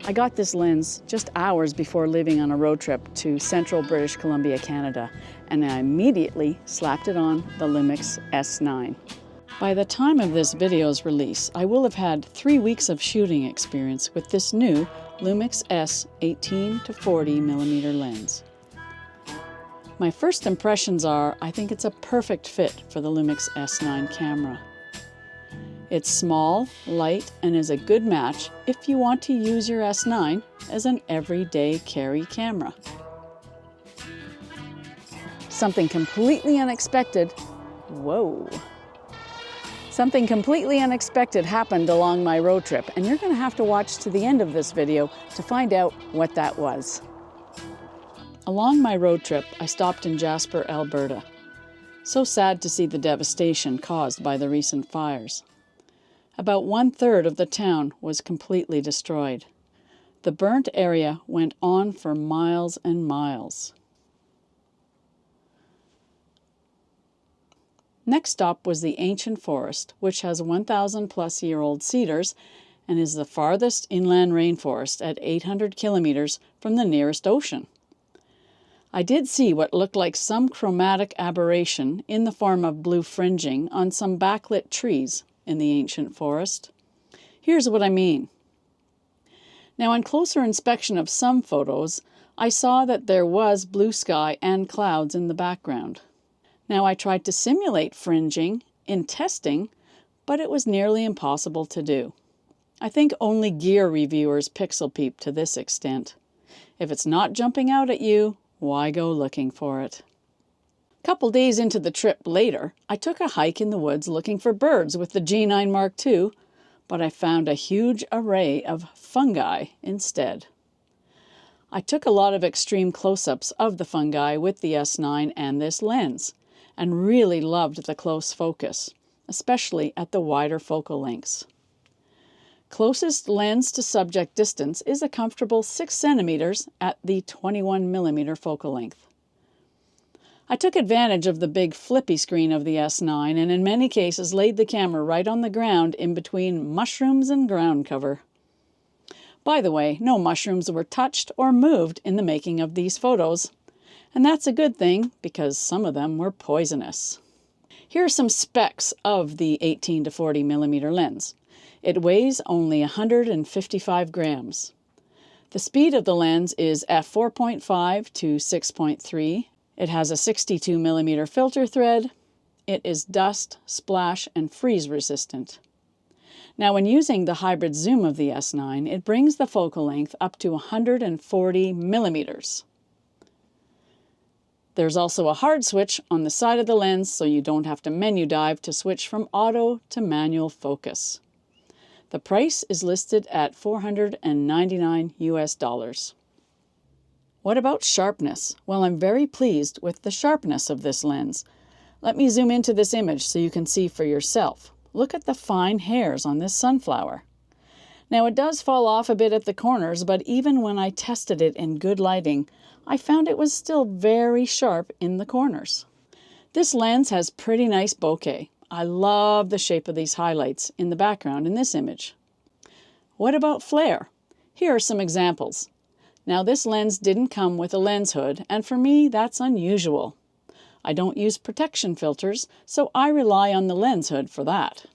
I got this lens just hours before leaving on a road trip to central British Columbia, Canada, and I immediately slapped it on the Lumix S9. By the time of this video's release, I will have had 3 weeks of shooting experience with this new Lumix S 18 to 40 millimeter lens. My first impressions are, I think it's a perfect fit for the Lumix S9 camera. It's small, light, and is a good match if you want to use your S9 as an everyday carry camera. Something completely unexpected, Something completely unexpected happened along my road trip, and you're going to have to watch to the end of this video to find out what that was. Along my road trip, I stopped in Jasper, Alberta. So sad to see the devastation caused by the recent fires. About 1/3 of the town was completely destroyed. The burnt area went on for miles and miles. Next stop was the ancient forest, which has 1,000-plus-year-old cedars and is the farthest inland rainforest at 800 kilometers from the nearest ocean. I did see what looked like some chromatic aberration in the form of blue fringing on some backlit trees in the ancient forest. Here's what I mean. Now, on closer inspection of some photos, I saw that there was blue sky and clouds in the background. Now, I tried to simulate fringing in testing, but it was nearly impossible to do. I think only gear reviewers pixel peep to this extent. If it's not jumping out at you, why go looking for it? A couple days into the trip later, I took a hike in the woods looking for birds with the G9 Mark II, but I found a huge array of fungi instead. I took a lot of extreme close-ups of the fungi with the S9 and this lens, and really loved the close focus, especially at the wider focal lengths. Closest lens to subject distance is a comfortable 6 centimeters at the 21 millimeter focal length. I took advantage of the big flippy screen of the S9 and in many cases laid the camera right on the ground in between mushrooms and ground cover. By the way, no mushrooms were touched or moved in the making of these photos. And that's a good thing because some of them were poisonous. Here are some specs of the 18 to 40 millimeter lens. It weighs only 155 grams. The speed of the lens is f4.5 to 6.3. It has a 62 millimeter filter thread. It is dust, splash, and freeze resistant. Now, when using the hybrid zoom of the S9, it brings the focal length up to 140 millimeters. There's also a hard switch on the side of the lens, so you don't have to menu dive to switch from auto to manual focus. The price is listed at $499 US. What about sharpness? Well, I'm very pleased with the sharpness of this lens. Let me zoom into this image so you can see for yourself. Look at the fine hairs on this sunflower. Now, it does fall off a bit at the corners, but even when I tested it in good lighting, I found it was still very sharp in the corners. This lens has pretty nice bokeh. I love the shape of these highlights in the background in this image. What about flare? Here are some examples. Now, this lens didn't come with a lens hood, and for me, that's unusual. I don't use protection filters, so I rely on the lens hood for that.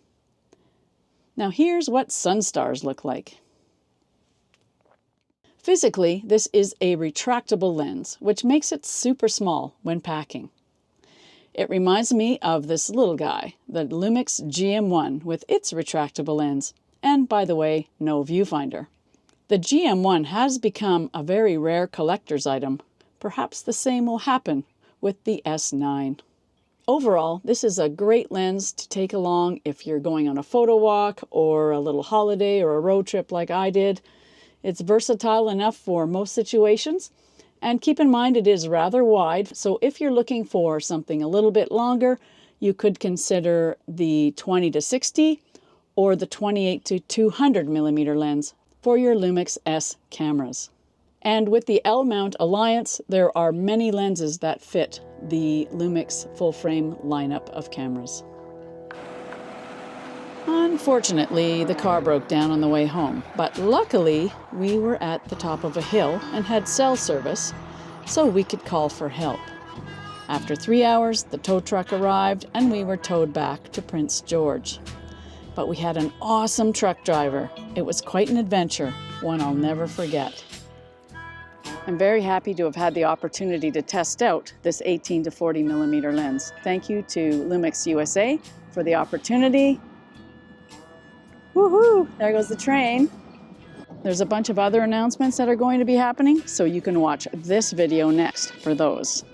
Now, here's what Sunstars look like. Physically, this is a retractable lens, which makes it super small when packing. It reminds me of this little guy, the Lumix GM1 with its retractable lens, and by the way, no viewfinder. The GM1 has become a very rare collector's item. Perhaps the same will happen with the S9. Overall, this is a great lens to take along if you're going on a photo walk or a little holiday or a road trip like I did. It's versatile enough for most situations, and keep in mind it is rather wide, so if you're looking for something a little bit longer, you could consider the 20 to 60 or the 28 to 200 millimeter lens for your Lumix S cameras. And with the L-Mount Alliance, there are many lenses that fit the Lumix full-frame lineup of cameras. Unfortunately, the car broke down on the way home, but luckily we were at the top of a hill and had cell service, so we could call for help. After 3 hours, the tow truck arrived and we were towed back to Prince George. But we had an awesome truck driver. It was quite an adventure, one I'll never forget. I'm very happy to have had the opportunity to test out this 18 to 40 millimeter lens. Thank you to Lumix USA for the opportunity. Woohoo! There goes the train. There's a bunch of other announcements that are going to be happening, so you can watch this video next for those.